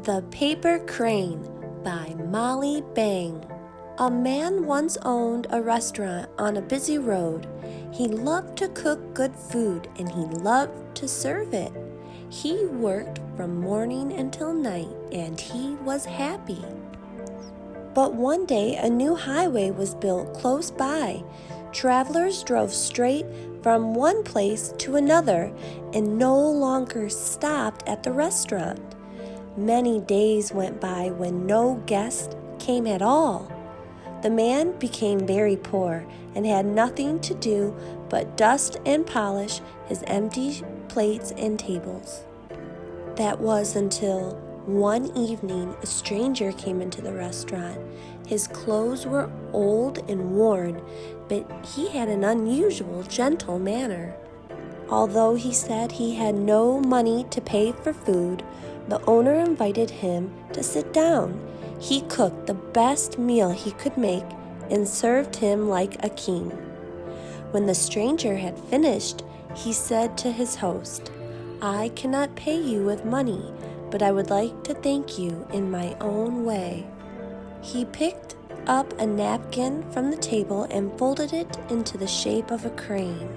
The Paper Crane by Molly Bang. A man once owned a restaurant on a busy road. He loved to cook good food and he loved to serve it. He worked from morning until night and he was happy. But one day a new highway was built close by. Travelers drove straight from one place to another and no longer stopped at the restaurant. Many days went by when no guest came at all. The man became very poor and had nothing to do but dust and polish his empty plates and tables. That was until one evening a stranger came into the restaurant. His clothes were old and worn, but he had an unusual, gentle manner. Although he said he had no money to pay for food, the owner invited him to sit down. He cooked the best meal he could make and served him like a king. When the stranger had finished, he said to his host, "I cannot pay you with money, but I would like to thank you in my own way." He picked up a napkin from the table and folded it into the shape of a crane.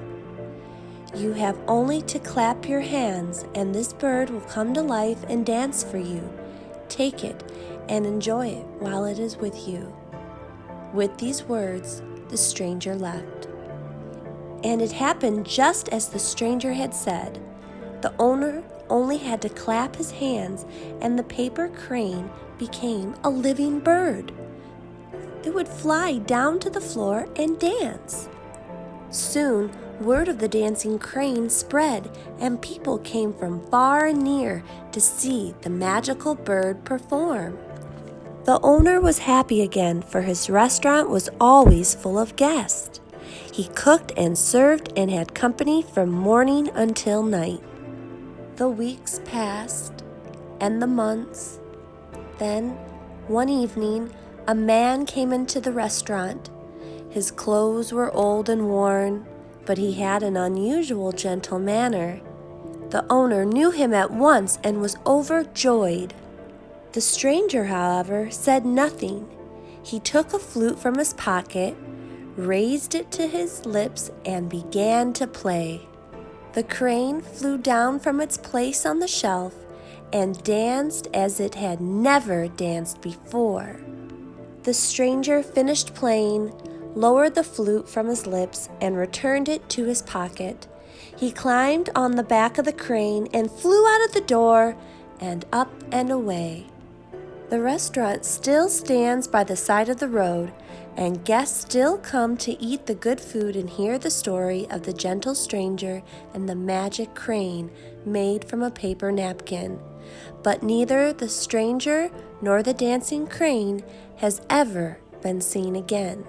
"You have only to clap your hands, and this bird will come to life and dance for you. Take it and enjoy it while it is with you." With these words, the stranger left. And it happened just as the stranger had said. The owner only had to clap his hands, and the paper crane became a living bird. It would fly down to the floor and dance. Soon, word of the dancing crane spread, and people came from far and near to see the magical bird perform. The owner was happy again, for his restaurant was always full of guests. He cooked and served and had company from morning until night. The weeks passed, and the months. Then, one evening, a man came into the restaurant. His clothes were old and worn, but he had an unusual gentle manner. The owner knew him at once and was overjoyed. The stranger, however, said nothing. He took a flute from his pocket, raised it to his lips, and began to play. The crane flew down from its place on the shelf and danced as it had never danced before. The stranger finished playing, lowered the flute from his lips, and returned it to his pocket. He climbed on the back of the crane and flew out of the door and up and away. The restaurant still stands by the side of the road, and guests still come to eat the good food and hear the story of the gentle stranger and the magic crane made from a paper napkin. But neither the stranger nor the dancing crane has ever been seen again.